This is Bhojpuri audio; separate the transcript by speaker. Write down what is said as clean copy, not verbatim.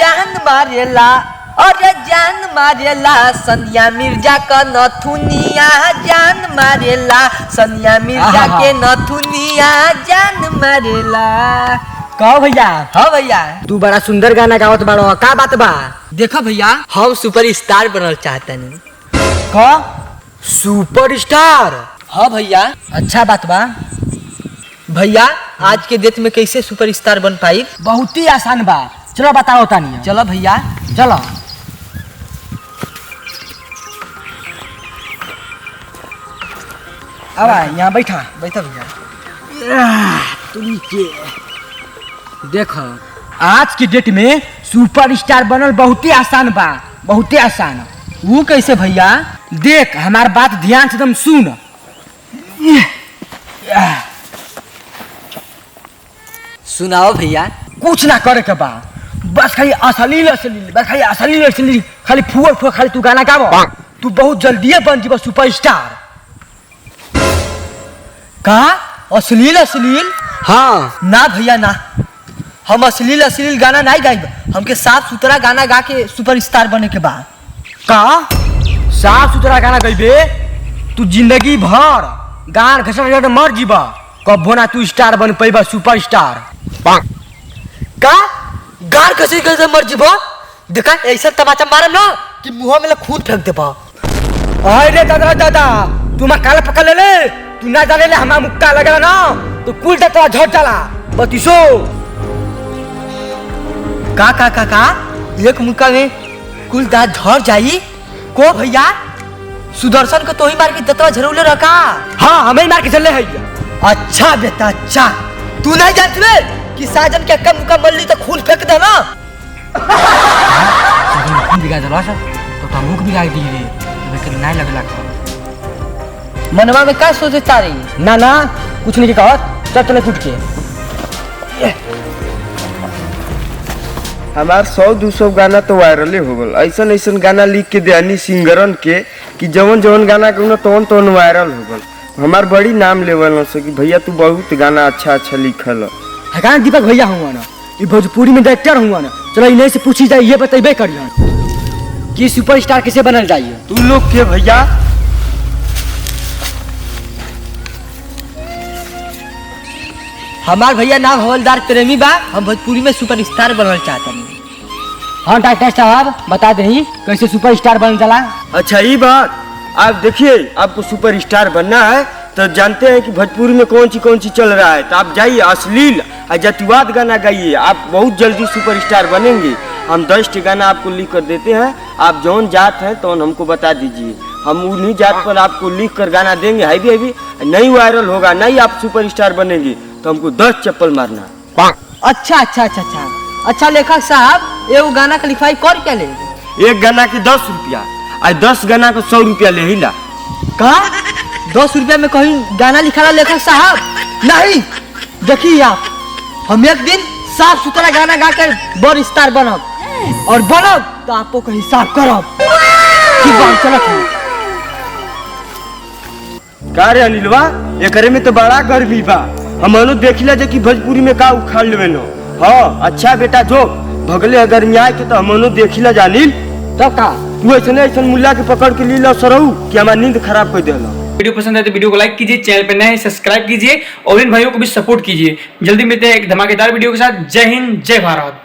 Speaker 1: जान मारेला अरे जान मारेला सनिया मिर्जा का नथुनिया जान मारेला सनिया मिर्जा के नथुनिया जान मारेला।
Speaker 2: कहो भैया।
Speaker 1: हाँ भैया
Speaker 2: तू बड़ा सुंदर गाना गावत बाड़ो, का बात बा?
Speaker 1: देखो भैया हम सुपर स्टार बनल चाहतनी।
Speaker 2: का सुपर स्टार?
Speaker 1: हाँ भैया।
Speaker 2: अच्छा बात बा।
Speaker 1: भैया आज के डेट में कैसे सुपर स्टार बन पाई?
Speaker 2: बहुत ही आसान बा, चलो बताओ तानी।
Speaker 1: चलो भैया
Speaker 2: चलो। अब यहाँ बैठा
Speaker 1: भैया।
Speaker 2: देखो आज की डेट में सुपर स्टार बनल बहुत ही आसान बा, बहुत ही आसान।
Speaker 1: वो कैसे भैया?
Speaker 2: देख हमार बात ध्यान से तुम सुन।
Speaker 1: सुनाओ भैया।
Speaker 2: कुछ ना करे के बा, बस खाली अश्लील अश्लील, बस खाली अश्लील अश्लील, खाली फुअर फुअर खाली तू गाना गावो, तू बहुत जल्दी बन जीव सुपर स्टार।
Speaker 1: का अश्लील अश्लील?
Speaker 2: हाँ
Speaker 1: ना भैया ना, हम अश्लील अश्लील गाना नहीं गाइब, हमके साफ सुथरा गाना गा के सुपर स्टार बने के बाद।
Speaker 2: का साफ सुथरा गाना गईबे? तू जिंदगी भर गान घसट मर जीबा, कबो ना तू स्टार बन पैबा सुपर स्टार।
Speaker 1: का गार कैसे कैसे मर जीबो? देखा ऐसा तमाचा मारा ना कि मुंह में खून फेंक देबा।
Speaker 2: अरे दादा दादा तू मैं काला पकड़ ले, तू ना जाने ले हमारा मुक्का लगा ना तो कुल दाता झड़ चला बतीसो।
Speaker 1: का एक मुक्का में कुल दांत झड़ जाई? को भैया सुदर्शन को तो ही मार के दतवा झरूले रखा।
Speaker 2: हाँ हमें मार के चले है।
Speaker 1: अच्छा बेटा अच्छा, तू नहीं जानते कि साजन के अक्का मुक्का मर ली तो खून फेंक दे ना।
Speaker 2: खून बिगा जला सर तो मुख बिगा दी रे, लेकिन नहीं लगला।
Speaker 1: मनवा में का सोचे तारी?
Speaker 2: ना ना कुछ नहीं कहत, चल चले फुट के।
Speaker 3: हमार 100-200 गाना तो वायरल हो गल। ऐसन ऐसन गाना लिख के देनी सिंगरन के कि जवन जवन गाना कहूँ तवन तवन वायरल हो गल। हमार बड़ी नाम लेवल से कि भैया तू बहुत गाना अच्छा अच्छा लिखल
Speaker 2: है। गाना दीपक भैया हुआ ना, ये भोजपुरी में डायरेक्टर हुआ ना, चलो इन्हें से पूछी जाए, ये बतेबे करिए कि सुपर स्टार कैसे बनल जाइए।
Speaker 3: तू लोग के भैया?
Speaker 1: हमार भैया नाम हवलदार प्रेमी बा, हम भोजपुरी में सुपर स्टार बनल चाहतनी।
Speaker 2: हाँ डॉक्टर साहब बता दे कैसे सुपर स्टार बन जाला।
Speaker 3: अच्छा ये बात, आप देखिए आपको सुपर स्टार बनना है तो जानते हैं कि भोजपुरी में कौन सी चल रहा है, तो आप जाइए अश्लील और जातिवाद गाना गाइए, आप बहुत जल्दी सुपर स्टार बनेंगे। हम 10 गाना आपको लिख कर देते हैं, आप जौन जात हैं तो हमको बता दीजिए, हम उन्हीं जात पर आपको लिख कर गाना देंगे। है भी नहीं वायरल होगा, नहीं आप सुपर स्टार बनेंगे तो हमको 10 चप्पल मारना।
Speaker 1: अच्छा अच्छा अच्छा अच्छा अच्छा लेखक साहब ये गाना का लिखवाई कर क्या ले?
Speaker 3: एक गाना के 10 रुपया और 10 गाना को 100 रुपया ले हिला।
Speaker 1: का 10 रुपया में कहीं गाना लिखा लेखक साहब? नहीं, देखिए आप हम एक दिन साफ सुथरा गाना गा कर बड़ स्टार बनब, और बनब तो आपको का हिसाब करब। की बात चलत है?
Speaker 3: का रे अनिलवा, एकरे में तो बड़ा गर्मी बा, हम देखिला जे कि भोजपुरी में का उखाड़ लेवे नो। हाँ अच्छा बेटा जो भगले अगर में आए के तो हम देखिला जानिल
Speaker 2: तब का
Speaker 3: तू ऐसे मुल्ला के पकड़ के लीला सरऊ कि हमार नींद खराब कर देला।
Speaker 4: वीडियो पसंद है तो वीडियो को लाइक कीजिए, चैनल पे नए हैं सब्सक्राइब कीजिए और इन भाइयों को भी सपोर्ट कीजिए। जल्दी मिलते हैं एक धमाकेदार वीडियो के साथ। जय हिंद जय भारत।